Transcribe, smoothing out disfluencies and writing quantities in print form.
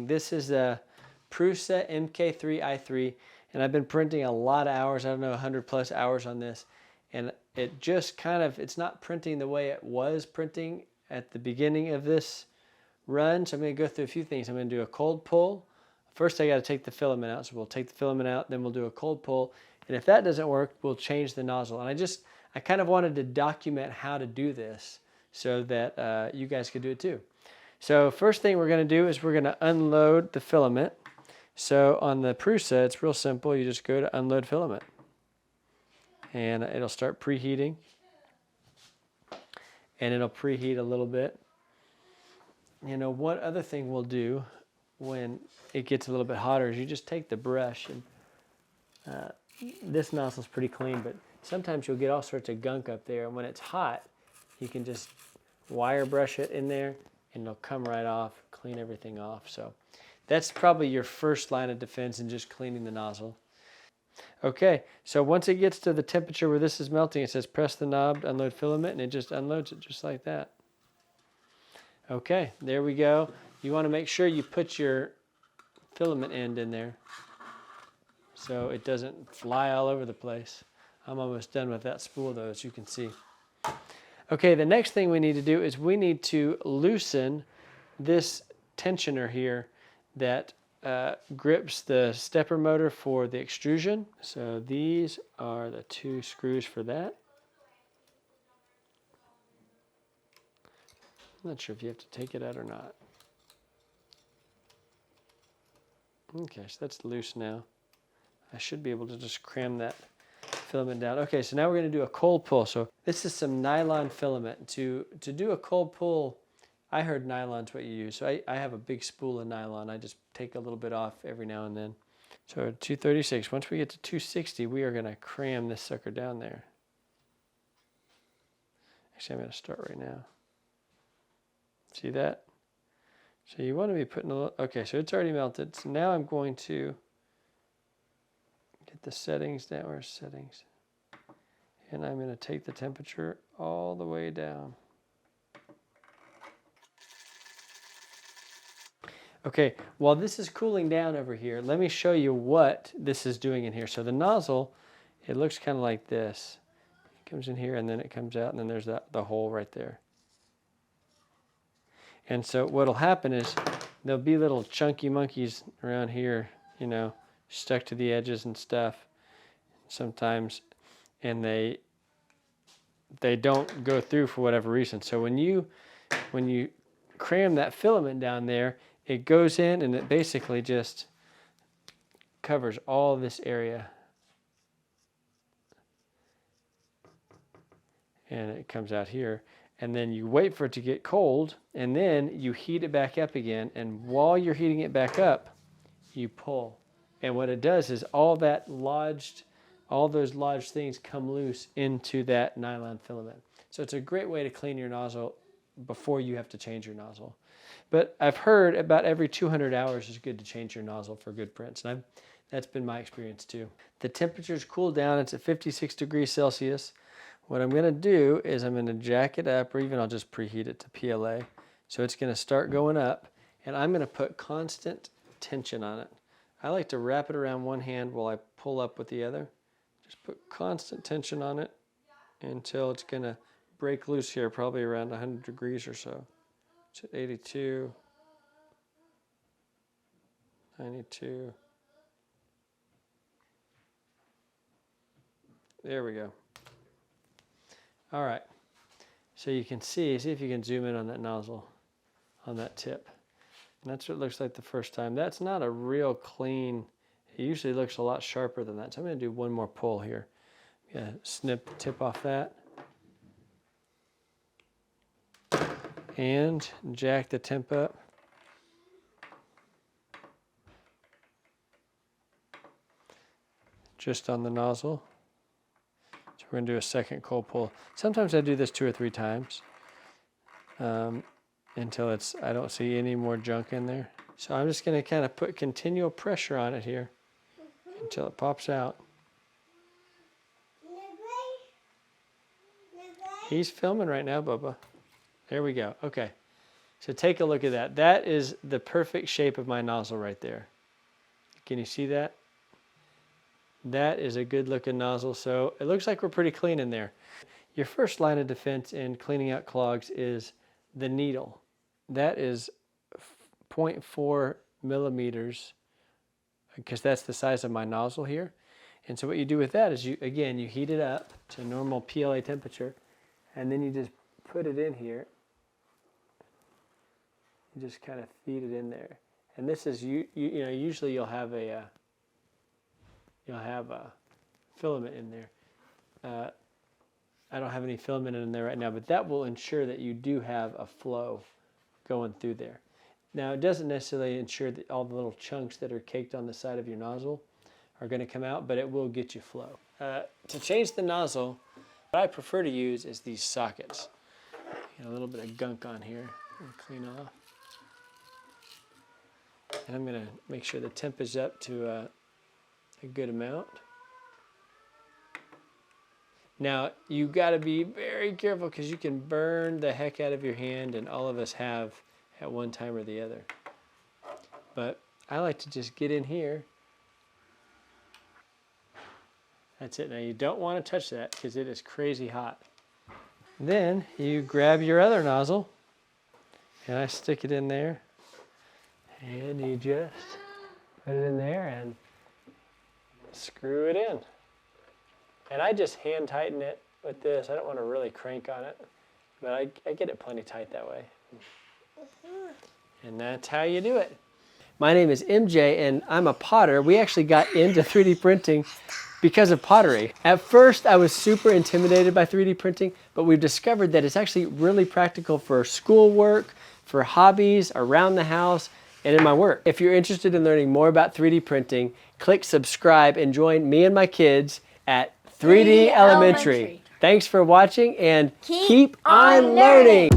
printing. This is a Prusa Mk3 i3, and I've been printing a lot of hours. I don't know, 100 plus hours on this, and it just kind of, it's not printing the way it was printing at the beginning of this run. So I'm going to go through a few things. I'm going to do a cold pull. First, I got to take the filament out. So we'll take the filament out, then we'll do a cold pull. And if that doesn't work, we'll change the nozzle. And I kind of wanted to document how to do this so that you guys could do it too. So first thing we're going to do is we're going to unload the filament. So on the Prusa, it's real simple. You just go to unload filament. And it'll start preheating. And it'll preheat a little bit. You know, one other thing we'll do when it gets a little bit hotter is you just take the brush, and this nozzle's pretty clean, but sometimes you'll get all sorts of gunk up there, and when it's hot, you can just wire brush it in there, and it'll come right off, clean everything off. So that's probably your first line of defense in just cleaning the nozzle. Okay, so once it gets to the temperature where this is melting, it says press the knob to unload filament, and it just unloads it just like that. Okay, there we go. You want to make sure you put your filament end in there so it doesn't fly all over the place. I'm almost done with that spool though, as you can see. Okay, the next thing we need to do is we need to loosen this tensioner here that grips the stepper motor for the extrusion. So these are the two screws for that. I'm not sure if you have to take it out or not. Okay, so that's loose now. I should be able to just cram that filament down. Okay, so now we're going to do a cold pull. So this is some nylon filament. To do a cold pull, I heard nylon's what you use. So I have a big spool of nylon. I just take a little bit off every now and then. So 236. Once we get to 260, we are going to cram this sucker down there. Actually, I'm going to start right now. See that? So you want to be putting a little, okay, so it's already melted. So now I'm going to get the settings down. Where's settings? And I'm going to take the temperature all the way down. Okay, while this is cooling down over here, let me show you what this is doing in here. So the nozzle, it looks kind of like this. It comes in here and then it comes out, and then there's the hole right there. And so what'll happen is there'll be little chunky monkeys around here, you know, stuck to the edges and stuff sometimes, and they don't go through for whatever reason. So when you cram that filament down there, it goes in and it basically just covers all this area. And it comes out here. And then you wait for it to get cold, and then you heat it back up again. And while you're heating it back up, you pull. And what it does is all those lodged things come loose into that nylon filament. So it's a great way to clean your nozzle before you have to change your nozzle. But I've heard about every 200 hours is good to change your nozzle for good prints. And that's been my experience too. The temperature's cooled down. It's at 56 degrees Celsius. What I'm going to do is I'm going to jack it up, or even I'll just preheat it to PLA. So it's going to start going up, and I'm going to put constant tension on it. I like to wrap it around one hand while I pull up with the other. Just put constant tension on it until it's going to break loose here, probably around 100 degrees or so. It's at 82, 92. There we go. All right, so you can see if you can zoom in on that nozzle, on that tip. And that's what it looks like the first time. That's not a real clean, it usually looks a lot sharper than that. So I'm gonna do one more pull here. Yeah, snip the tip off that. And jack the temp up. Just on the nozzle. So we're going to do a second cold pull. Sometimes I do this 2 or 3 times until I don't see any more junk in there. So I'm just going to kind of put continual pressure on it here until it pops out. He's filming right now, Bubba. There we go. Okay. So take a look at that. That is the perfect shape of my nozzle right there. Can you see that? That is a good looking nozzle. So it looks like we're pretty clean in there. Your first line of defense in cleaning out clogs is the needle. That is 0.4 millimeters, because that's the size of my nozzle here. And so what you do with that is you heat it up to normal PLA temperature, and then you just put it in here. You just kind of feed it in there. And this is usually you'll have a filament in there. I don't have any filament in there right now, but that will ensure that you do have a flow going through there. Now, it doesn't necessarily ensure that all the little chunks that are caked on the side of your nozzle are going to come out, but it will get you flow. To change the nozzle, what I prefer to use is these sockets. Get a little bit of gunk on here and clean off. And I'm going to make sure the temp is up to a good amount. Now, you got to be very careful because you can burn the heck out of your hand, and all of us have at one time or the other. But I like to just get in here. That's it. Now, you don't want to touch that because it is crazy hot. Then you grab your other nozzle, and I stick it in there, and you just put it in there and screw it in. And I just hand tighten it with this. I don't want to really crank on it, but I get it plenty tight that way. And that's how you do it. My name is MJ, and I'm a potter. We actually got into 3D printing because of pottery. At first, I was super intimidated by 3D printing, but we've discovered that it's actually really practical for schoolwork, for hobbies, around the house, and in my work. If you're interested in learning more about 3D printing, click subscribe and join me and my kids at 3D Elementary. Thanks for watching, and keep on learning.